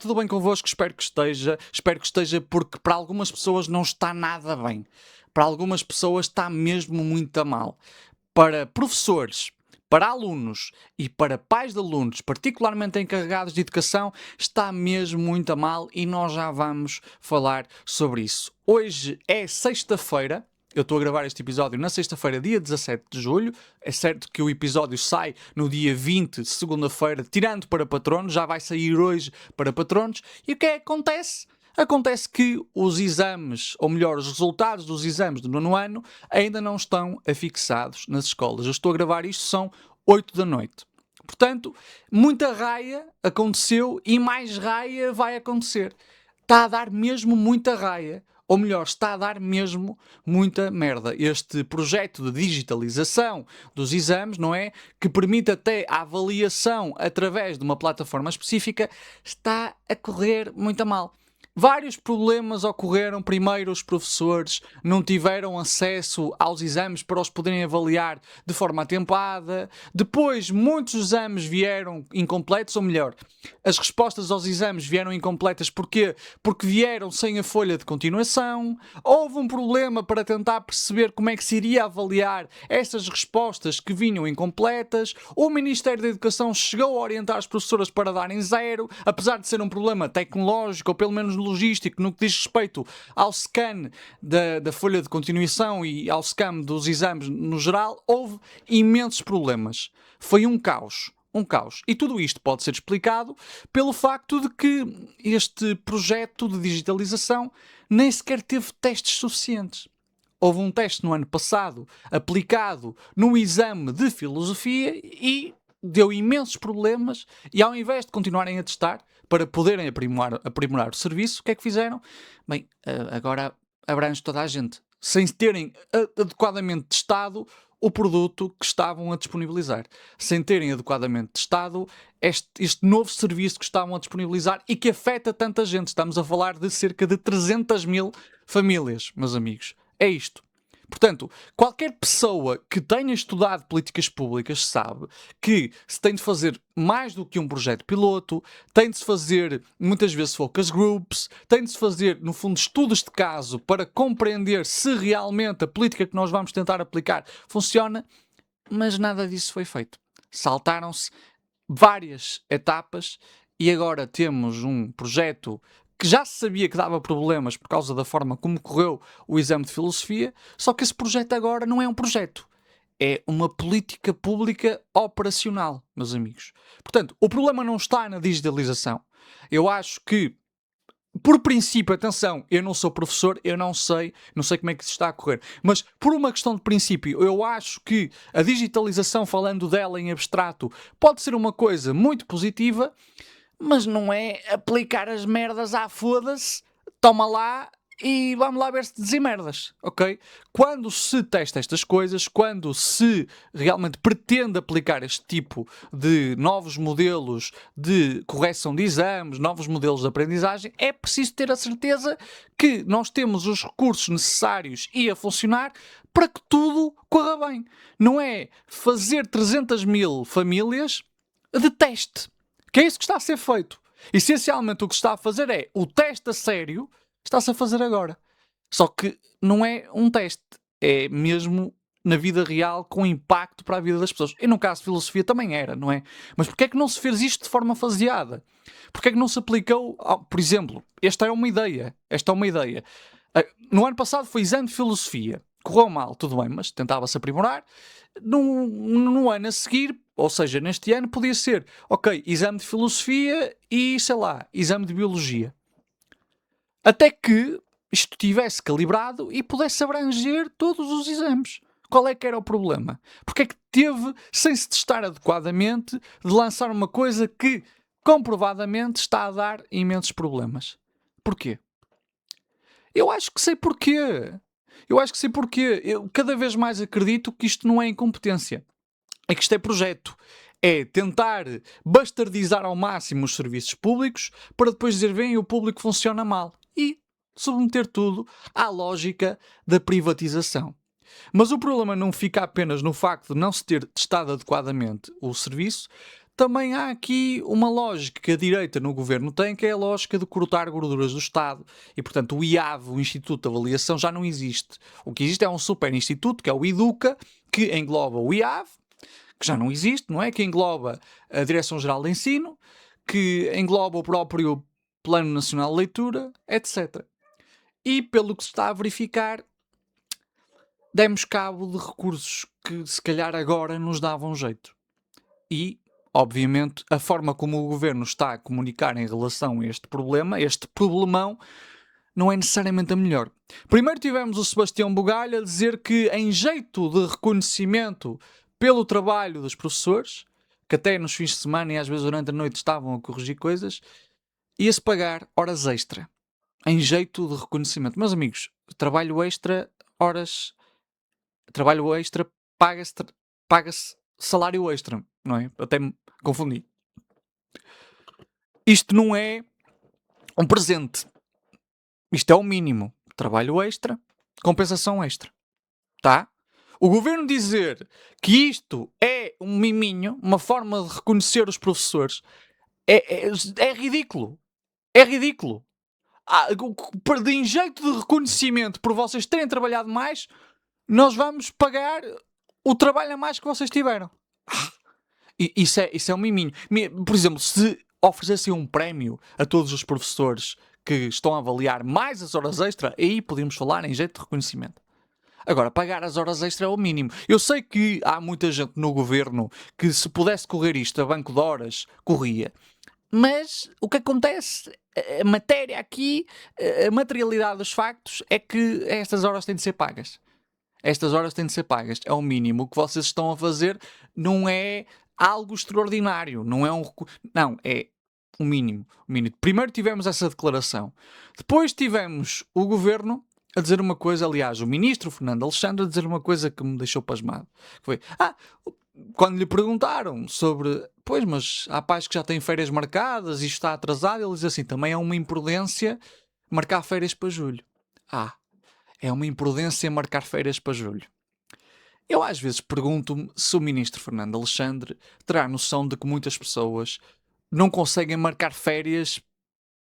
tudo bem convosco? Espero que esteja. Espero que esteja porque para algumas pessoas não está nada bem. Para algumas pessoas está mesmo muito a mal. Para professores, para alunos e para pais de alunos, particularmente encarregados de educação, está mesmo muito a mal e nós já vamos falar sobre isso. Hoje é sexta-feira. Eu estou a gravar este episódio na sexta-feira, dia 17 de julho. É certo que o episódio sai no dia 20, segunda-feira, tirando para patronos. Já vai sair hoje para patronos. E o que é que acontece? Acontece que os exames, ou melhor, os resultados dos exames do nono ano ainda não estão afixados nas escolas. Eu estou a gravar isto, são 8 da noite. Portanto, muita raia aconteceu e mais raia vai acontecer. Está a dar mesmo muita raia. Ou melhor, está a dar mesmo muita merda. Este projeto de digitalização dos exames, não é? Que permite até a avaliação através de uma plataforma específica, está a correr muito a mal. Vários problemas ocorreram. Primeiro, os professores não tiveram acesso aos exames para os poderem avaliar de forma atempada. Depois, muitos exames vieram incompletos, ou melhor, as respostas aos exames vieram incompletas. Porquê? Porque vieram sem a folha de continuação. Houve um problema para tentar perceber como é que se iria avaliar estas respostas que vinham incompletas. O Ministério da Educação chegou a orientar as professoras para darem 0, apesar de ser um problema tecnológico, ou pelo menos logístico, no que diz respeito ao scan da folha de continuação e ao scan dos exames no geral. Houve imensos problemas. Foi um caos. Um caos. E tudo isto pode ser explicado pelo facto de que este projeto de digitalização nem sequer teve testes suficientes. Houve um teste no ano passado aplicado no exame de filosofia e deu imensos problemas, e ao invés de continuarem a testar para poderem aprimorar o serviço, o que é que fizeram? Bem, agora abrange toda a gente, sem terem adequadamente testado o produto que estavam a disponibilizar, sem terem adequadamente testado este novo serviço que estavam a disponibilizar e que afeta tanta gente. Estamos a falar de cerca de 300 mil famílias, meus amigos. É isto. Portanto, qualquer pessoa que tenha estudado políticas públicas sabe que se tem de fazer mais do que um projeto piloto, tem de se fazer muitas vezes focus groups, tem de se fazer, no fundo, estudos de caso para compreender se realmente a política que nós vamos tentar aplicar funciona, mas nada disso foi feito. Saltaram-se várias etapas e agora temos um projeto que já se sabia que dava problemas por causa da forma como correu o exame de filosofia, só que esse projeto agora não é um projeto. É uma política pública operacional, meus amigos. Portanto, o problema não está na digitalização. Eu acho que, por princípio, atenção, eu não sou professor, eu não sei como é que isso está a correr, mas por uma questão de princípio, eu acho que a digitalização, falando dela em abstrato, pode ser uma coisa muito positiva, mas não é aplicar as merdas à foda-se, toma lá e vamos lá ver se desemerdas, ok? Quando se testa estas coisas, quando se realmente pretende aplicar este tipo de novos modelos de correção de exames, novos modelos de aprendizagem, é preciso ter a certeza que nós temos os recursos necessários e a funcionar para que tudo corra bem. Não é fazer 300 mil famílias de teste. Que é isso que está a ser feito. Essencialmente o que se está a fazer é o teste a sério, está-se a fazer agora. Só que não é um teste, é mesmo na vida real com impacto para a vida das pessoas. E no caso de filosofia também era, não é? Mas porquê é que não se fez isto de forma faseada? Porquê é que não se aplicou, por exemplo, esta é uma ideia. No ano passado foi exame de filosofia. Correu mal, tudo bem, mas tentava-se aprimorar. No ano a seguir, ou seja, neste ano, podia ser, ok, exame de filosofia e, sei lá, exame de biologia. Até que isto tivesse calibrado e pudesse abranger todos os exames. Qual é que era o problema? Porque é que teve, sem se testar adequadamente, de lançar uma coisa que, comprovadamente, está a dar imensos problemas? Porquê? Eu acho que sei porquê. Eu cada vez mais acredito que isto não é incompetência. É que isto é projeto. É tentar bastardizar ao máximo os serviços públicos para depois dizer, bem, o público funciona mal. E submeter tudo à lógica da privatização. Mas o problema não fica apenas no facto de não se ter testado adequadamente o serviço, também há aqui uma lógica que a direita no governo tem, que é a lógica de cortar gorduras do Estado. E, portanto, o IAV, o Instituto de Avaliação, já não existe. O que existe é um super instituto, que é o IDUCA, que engloba o IAV, que já não existe, não é? Que engloba a Direção-Geral de Ensino, que engloba o próprio Plano Nacional de Leitura, etc. E, pelo que se está a verificar, demos cabo de recursos que, se calhar, agora nos davam jeito. E, obviamente, a forma como o governo está a comunicar em relação a este problema, este problemão, não é necessariamente a melhor. Primeiro tivemos o Sebastião Bugalho a dizer que, em jeito de reconhecimento pelo trabalho dos professores, que até nos fins de semana e às vezes durante a noite estavam a corrigir coisas, ia-se pagar horas extra, em jeito de reconhecimento. Meus amigos, trabalho extra, trabalho extra, paga-se salário extra, não é? Até me confundi. Isto não é um presente. Isto é o mínimo. Trabalho extra, compensação extra. Tá? O governo dizer que isto é um miminho, uma forma de reconhecer os professores, é ridículo. É ridículo. De jeito de reconhecimento por vocês terem trabalhado mais, nós vamos pagar o trabalho a mais que vocês tiveram. Isso é um miminho. Por exemplo, se oferecessem um prémio a todos os professores que estão a avaliar mais as horas extra, aí podemos falar em jeito de reconhecimento. Agora, pagar as horas extra é o mínimo. Eu sei que há muita gente no governo que, se pudesse correr isto a banco de horas, corria. Mas o que acontece, a matéria aqui, a materialidade dos factos, é que estas horas têm de ser pagas. Estas horas têm de ser pagas. É o mínimo. O que vocês estão a fazer não é algo extraordinário. Não é Não, é o mínimo. Primeiro tivemos essa declaração. Depois tivemos o governo a dizer uma coisa, aliás, o ministro Fernando Alexandre a dizer uma coisa que me deixou pasmado. Foi, quando lhe perguntaram sobre, pois, mas há pais que já têm férias marcadas e isto está atrasado, ele diz assim, também é uma imprudência marcar férias para julho. É uma imprudência marcar férias para julho. Eu às vezes pergunto-me se o ministro Fernando Alexandre terá noção de que muitas pessoas não conseguem marcar férias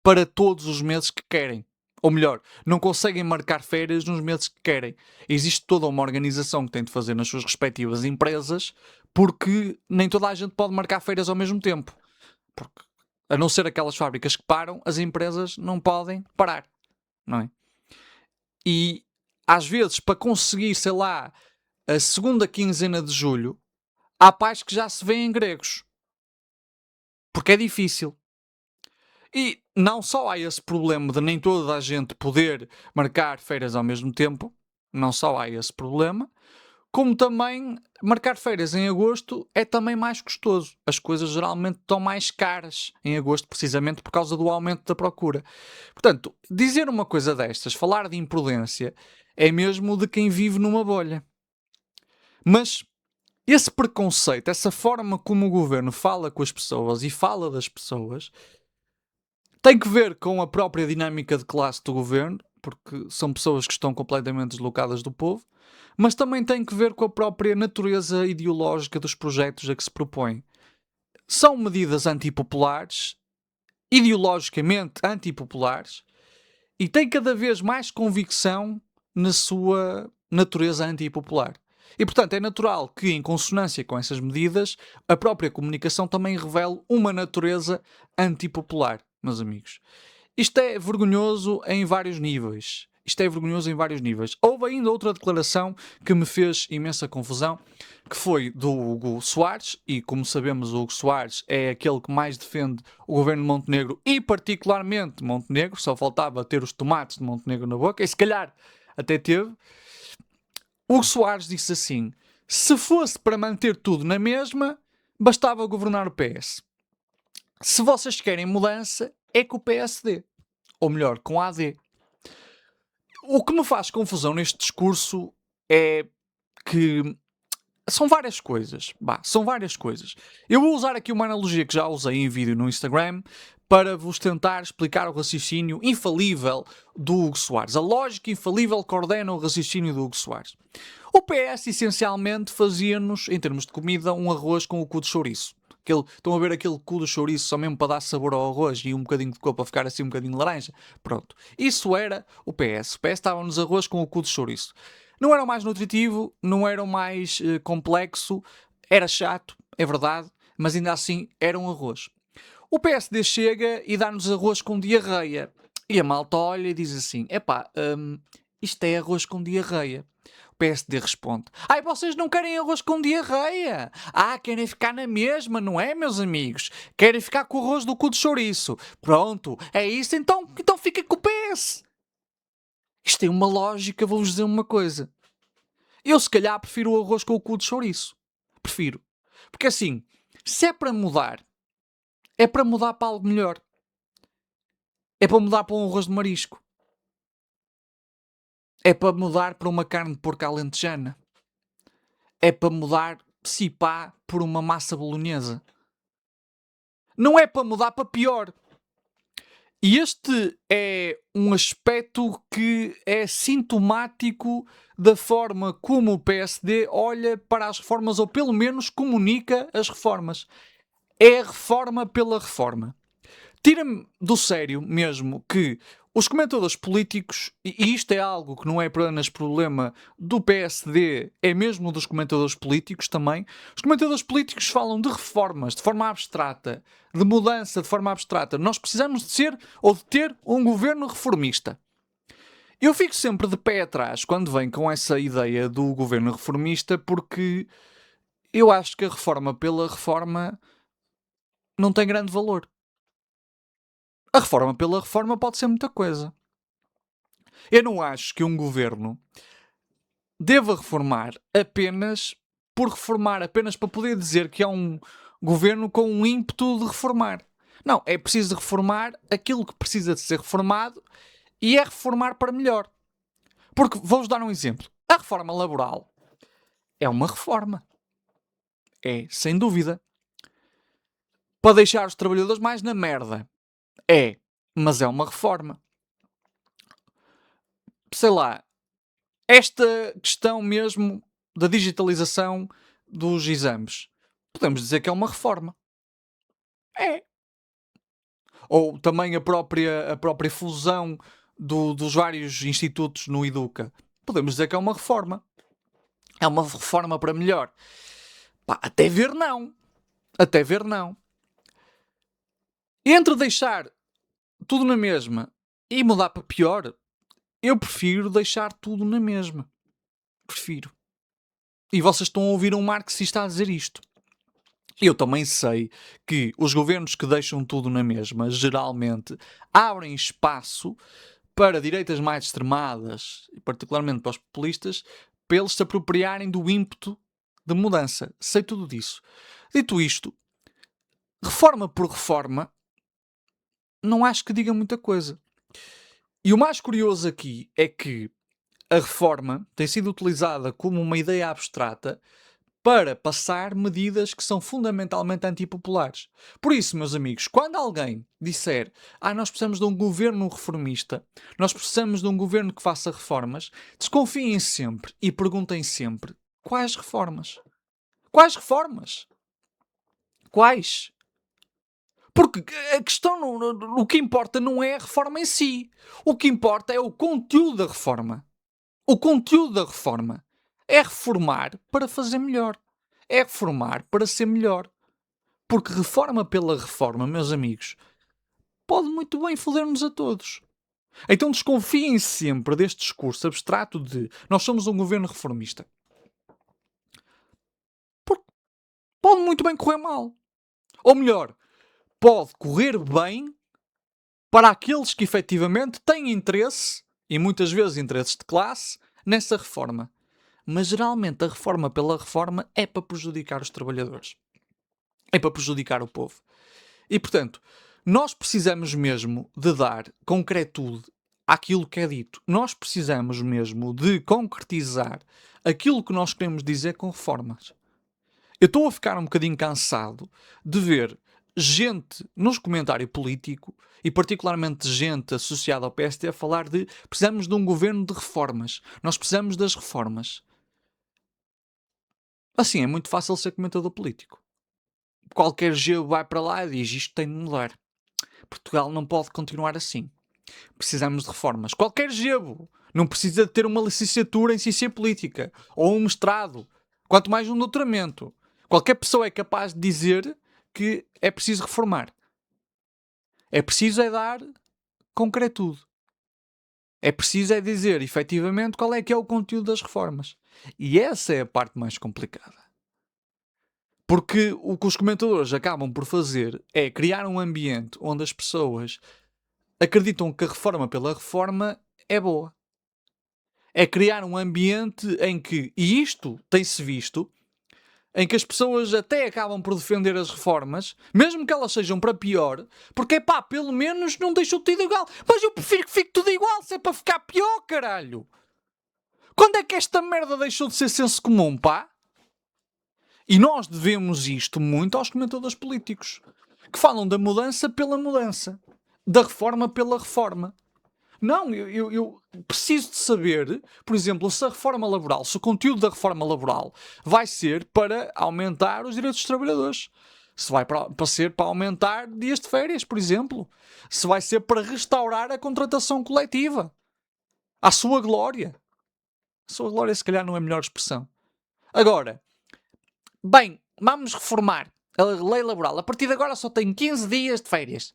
para todos os meses que querem. Ou melhor, não conseguem marcar férias nos meses que querem. Existe toda uma organização que tem de fazer nas suas respectivas empresas, porque nem toda a gente pode marcar férias ao mesmo tempo. Porque, a não ser aquelas fábricas que param, as empresas não podem parar. Não é? E, às vezes, para conseguir, sei lá, a segunda quinzena de julho, há pais que já se veem gregos. Porque é difícil. E não só há esse problema de nem toda a gente poder marcar férias ao mesmo tempo, não só há esse problema, como também marcar férias em agosto é também mais custoso. As coisas geralmente estão mais caras em agosto, precisamente por causa do aumento da procura. Portanto, dizer uma coisa destas, falar de imprudência, é mesmo de quem vive numa bolha. Mas esse preconceito, essa forma como o governo fala com as pessoas e fala das pessoas, tem que ver com a própria dinâmica de classe do governo, porque são pessoas que estão completamente deslocadas do povo, mas também tem que ver com a própria natureza ideológica dos projetos a que se propõem. São medidas antipopulares, ideologicamente antipopulares, e têm cada vez mais convicção na sua natureza antipopular. E, portanto, é natural que, em consonância com essas medidas, a própria comunicação também revele uma natureza antipopular, meus amigos. Isto é vergonhoso em vários níveis. Houve ainda outra declaração que me fez imensa confusão, que foi do Hugo Soares, e como sabemos o Hugo Soares é aquele que mais defende o governo de Montenegro, e particularmente Montenegro, só faltava ter os tomates de Montenegro na boca, e se calhar até teve. Hugo Soares disse assim, se fosse para manter tudo na mesma, bastava governar o PS. Se vocês querem mudança, é com o PSD. Ou melhor, com a AD. O que me faz confusão neste discurso é que são várias coisas. Eu vou usar aqui uma analogia que já usei em vídeo no Instagram para vos tentar explicar o raciocínio infalível do Hugo Soares. A lógica infalível que ordena o raciocínio do Hugo Soares. O PS essencialmente fazia-nos, em termos de comida, um arroz com o cu de chouriço. Estão a ver aquele cu do chouriço só mesmo para dar sabor ao arroz e um bocadinho de cor para ficar assim um bocadinho laranja? Pronto. Isso era o PS. O PS estava nos arroz com o cu do chouriço. Não era o mais nutritivo, não era o mais complexo, era chato, é verdade, mas ainda assim era um arroz. O PSD chega e dá-nos arroz com diarreia. E a malta olha e diz assim: epá, isto é arroz com diarreia. O PSD responde: ai, vocês não querem arroz com diarreia? Ah, querem ficar na mesma, não é, meus amigos? Querem ficar com o arroz do cu de chouriço. Pronto, é isso, então fica com o PS. Isto tem uma lógica, vou-vos dizer uma coisa. Eu, se calhar, prefiro o arroz com o cu de chouriço. Prefiro. Porque assim, se é para mudar para algo melhor. É para mudar para um arroz de marisco. É para mudar para uma carne de porco alentejana. É para mudar, se pá, por uma massa bolonhesa. Não é para mudar para pior. E este é um aspecto que é sintomático da forma como o PSD olha para as reformas, ou pelo menos comunica as reformas. É a reforma pela reforma. Tira-me do sério mesmo que os comentadores políticos, e isto é algo que não é apenas problema do PSD, é mesmo dos comentadores políticos também, os comentadores políticos falam de reformas de forma abstrata, de mudança de forma abstrata. Nós precisamos de ser ou de ter um governo reformista. Eu fico sempre de pé atrás quando vem com essa ideia do governo reformista, porque eu acho que a reforma pela reforma não tem grande valor. A reforma pela reforma pode ser muita coisa. Eu não acho que um governo deva reformar apenas por reformar, apenas para poder dizer que é um governo com um ímpeto de reformar. Não, é preciso reformar aquilo que precisa de ser reformado e é reformar para melhor. Porque vou-vos dar um exemplo. A reforma laboral é uma reforma. É, sem dúvida. Para deixar os trabalhadores mais na merda. É, mas é uma reforma. Sei lá, esta questão mesmo da digitalização dos exames, podemos dizer que é uma reforma. É. Ou também a própria fusão dos vários institutos no Educa. Podemos dizer que é uma reforma. É uma reforma para melhor. Pá, até ver não. Até ver não. Entre deixar tudo na mesma e mudar para pior, eu prefiro deixar tudo na mesma. Prefiro. E vocês estão a ouvir um marxista a dizer isto. Eu também sei que os governos que deixam tudo na mesma, geralmente, abrem espaço para direitas mais extremadas, e particularmente para os populistas, para eles se apropriarem do ímpeto de mudança. Sei tudo disso. Dito isto, reforma por reforma, não acho que diga muita coisa. E o mais curioso aqui é que a reforma tem sido utilizada como uma ideia abstrata para passar medidas que são fundamentalmente antipopulares. Por isso, meus amigos, quando alguém disser nós precisamos de um governo reformista, nós precisamos de um governo que faça reformas, desconfiem sempre e perguntem sempre quais reformas? Quais reformas? Quais? Porque a questão, o que importa não é a reforma em si. O que importa é o conteúdo da reforma. O conteúdo da reforma é reformar para fazer melhor. É reformar para ser melhor. Porque reforma pela reforma, meus amigos, pode muito bem foder-nos a todos. Então desconfiem sempre deste discurso abstrato de nós somos um governo reformista. Porque pode muito bem correr mal. Ou melhor, pode correr bem para aqueles que efetivamente têm interesse, e muitas vezes interesses de classe, nessa reforma. Mas geralmente a reforma pela reforma é para prejudicar os trabalhadores. É para prejudicar o povo. E portanto, nós precisamos mesmo de dar concretude àquilo que é dito. Nós precisamos mesmo de concretizar aquilo que nós queremos dizer com reformas. Eu estou a ficar um bocadinho cansado de ver gente nos comentário político e particularmente gente associada ao PSD a falar de precisamos de um governo de reformas. Nós precisamos das reformas. Assim, é muito fácil ser comentador político. qualquer gelo vai para lá e diz isto tem de mudar. Portugal não pode continuar assim. Precisamos de reformas. Qualquer gelo não precisa de ter uma licenciatura em ciência política ou um mestrado, quanto mais um doutoramento. Qualquer pessoa é capaz de dizer que é preciso reformar. É preciso é dar concretude. É preciso é dizer, efetivamente, qual é que é o conteúdo das reformas. E essa é a parte mais complicada. Porque o que os comentadores acabam por fazer é criar um ambiente onde as pessoas acreditam que a reforma pela reforma é boa. É criar um ambiente em que, e isto tem-se visto, em que as pessoas até acabam por defender as reformas, mesmo que elas sejam para pior, porque pá, pelo menos não deixou tudo igual. Mas eu prefiro que fique tudo igual, se é para ficar pior, caralho. Quando é que esta merda deixou de ser senso comum, pá? E nós devemos isto muito aos comentadores políticos, que falam da mudança pela mudança, da reforma pela reforma. Não, eu preciso de saber, por exemplo, se a reforma laboral, se o conteúdo da reforma laboral vai ser para aumentar os direitos dos trabalhadores. Se vai para ser para aumentar dias de férias, por exemplo. Se vai ser para restaurar a contratação coletiva. À sua glória. A sua glória, se calhar, não é a melhor expressão. Agora, bem, vamos reformar a lei laboral. A partir de agora só tem 15 dias de férias.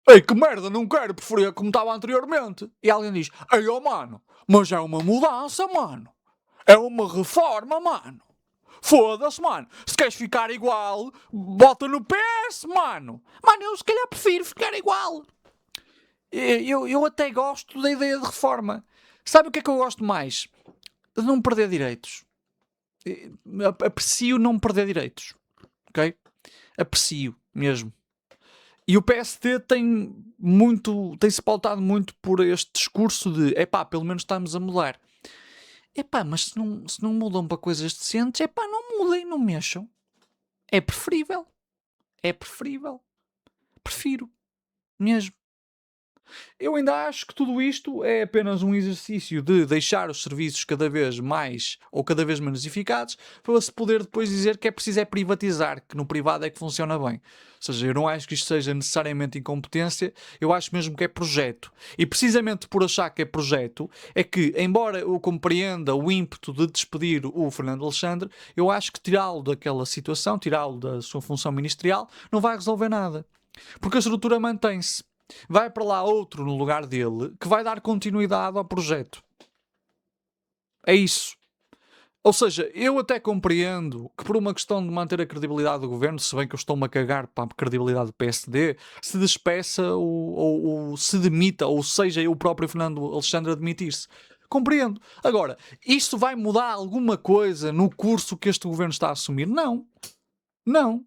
Ei, que merda, não quero, preferia como estava anteriormente. E alguém diz, ei, oh mano, mas é uma mudança, mano. É uma reforma, mano. Foda-se, mano. Se queres ficar igual, bota no PS, mano. Mano, eu se calhar prefiro ficar igual. Eu até gosto da ideia de reforma. Sabe o que é que eu gosto mais? De não perder direitos. Aprecio não perder direitos. Ok? Aprecio mesmo. E o PSD tem-se pautado muito por este discurso de pelo menos estamos a mudar. Mas se não mudam para coisas decentes, não mudem, não mexam. É preferível. É preferível. Prefiro. Mesmo. Eu ainda acho que tudo isto é apenas um exercício de deixar os serviços cada vez mais ou cada vez menos eficazes para se poder depois dizer que é preciso privatizar, que no privado é que funciona bem. Ou seja, eu não acho que isto seja necessariamente incompetência, eu acho mesmo que é projeto. E precisamente por achar que é projeto, é que, embora eu compreenda o ímpeto de despedir o Fernando Alexandre, eu acho que tirá-lo daquela situação, tirá-lo da sua função ministerial, não vai resolver nada. Porque a estrutura mantém-se. Vai para lá outro no lugar dele que vai dar continuidade ao projeto. É isso. Ou seja, eu até compreendo que por uma questão de manter a credibilidade do governo, se bem que eu estou-me a cagar para a credibilidade do PSD, se despeça ou se demita, ou seja, o próprio Fernando Alexandre a demitir-se. Compreendo. Agora, isto vai mudar alguma coisa no curso que este governo está a assumir? Não. Não.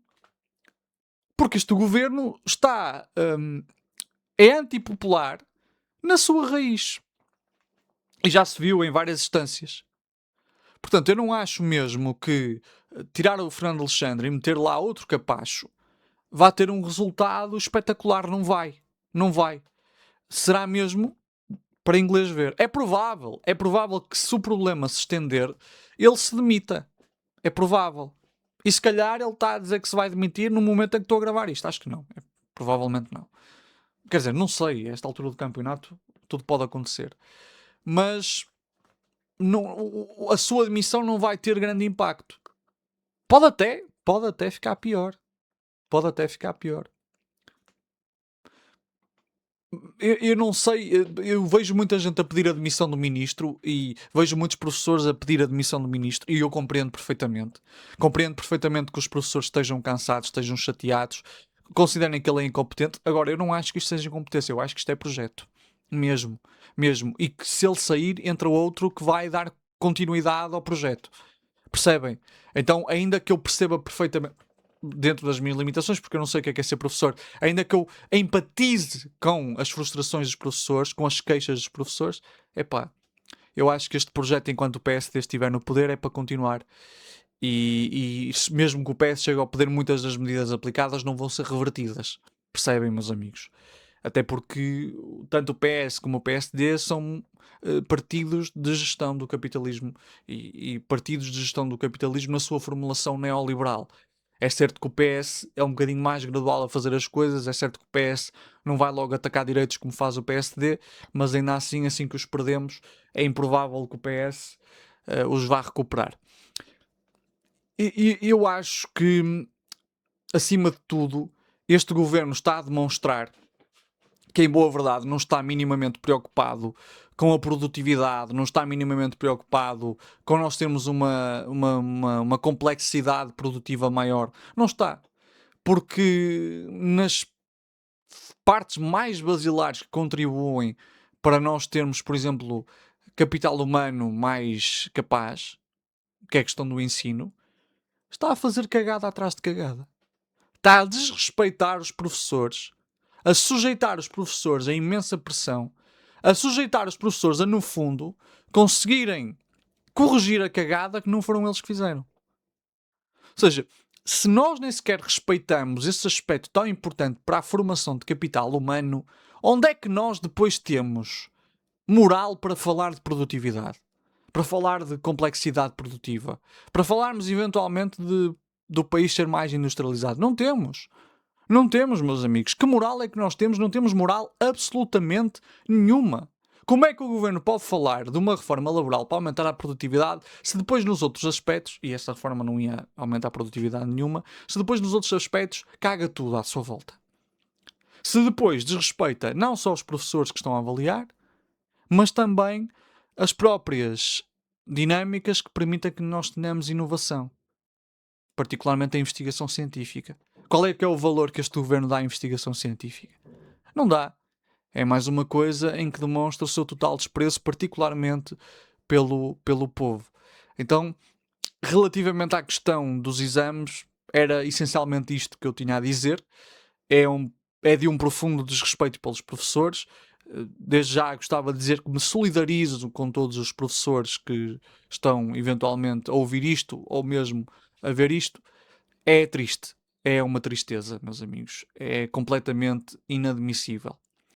Porque este governo está... é antipopular na sua raiz. E já se viu em várias instâncias. Portanto, eu não acho mesmo que tirar o Fernando Alexandre e meter lá outro capacho vá ter um resultado espetacular. Não vai. Não vai. Será mesmo para inglês ver. É provável que se o problema se estender, ele se demita. É provável. E se calhar ele está a dizer que se vai demitir no momento em que estou a gravar isto. Acho que não. Provavelmente não. Quer dizer, não sei. A esta altura do campeonato tudo pode acontecer. Mas não, a sua demissão não vai ter grande impacto. Pode até ficar pior. Pode até ficar pior. Eu não sei, eu vejo muita gente a pedir a demissão do ministro e vejo muitos professores a pedir a demissão do ministro e eu compreendo perfeitamente. Compreendo perfeitamente que os professores estejam cansados, estejam chateados, considerem que ele é incompetente. Agora, eu não acho que isto seja incompetência, eu acho que isto é projeto. Mesmo. E que se ele sair, entra outro que vai dar continuidade ao projeto. Percebem? Então, ainda que eu perceba perfeitamente, dentro das minhas limitações, porque eu não sei o que é ser professor, ainda que eu empatize com as frustrações dos professores, com as queixas dos professores, eu acho que este projeto, enquanto o PSD estiver no poder, é para continuar. E mesmo que o PS chegue ao poder, muitas das medidas aplicadas não vão ser revertidas. Percebem, meus amigos? Até porque tanto o PS como o PSD são partidos de gestão do capitalismo e partidos de gestão do capitalismo na sua formulação neoliberal. É certo que o PS é um bocadinho mais gradual a fazer as coisas, é certo que o PS não vai logo atacar direitos como faz o PSD, mas ainda assim que os perdemos, é improvável que o PS os vá recuperar. E eu acho que, acima de tudo, este governo está a demonstrar que, em boa verdade, não está minimamente preocupado com a produtividade, não está minimamente preocupado com nós termos uma complexidade produtiva maior. Não está. Porque nas partes mais basilares que contribuem para nós termos, por exemplo, capital humano mais capaz, que é a questão do ensino, está a fazer cagada atrás de cagada. Está a desrespeitar os professores, a sujeitar os professores a imensa pressão, a sujeitar os professores a, no fundo, conseguirem corrigir a cagada que não foram eles que fizeram. Ou seja, se nós nem sequer respeitamos esse aspecto tão importante para a formação de capital humano, onde é que nós depois temos moral para falar de produtividade? Para falar de complexidade produtiva? Para falarmos eventualmente do país ser mais industrializado? Não temos. Não temos, meus amigos. Que moral é que nós temos? Não temos moral absolutamente nenhuma. Como é que o governo pode falar de uma reforma laboral para aumentar a produtividade se depois nos outros aspectos, e essa reforma não ia aumentar a produtividade nenhuma, se depois nos outros aspectos caga tudo à sua volta? Se depois desrespeita não só os professores que estão a avaliar, mas também as próprias dinâmicas que permitem que nós tenhamos inovação, particularmente a investigação científica. Qual é que é o valor que este governo dá à investigação científica? Não dá. É mais uma coisa em que demonstra o seu total desprezo, particularmente pelo povo. Então, relativamente à questão dos exames, era essencialmente isto que eu tinha a dizer. É de um profundo desrespeito pelos professores. Desde já gostava de dizer que me solidarizo com todos os professores que estão eventualmente a ouvir isto ou mesmo a ver isto. É triste. É uma tristeza, meus amigos. É completamente inadmissível.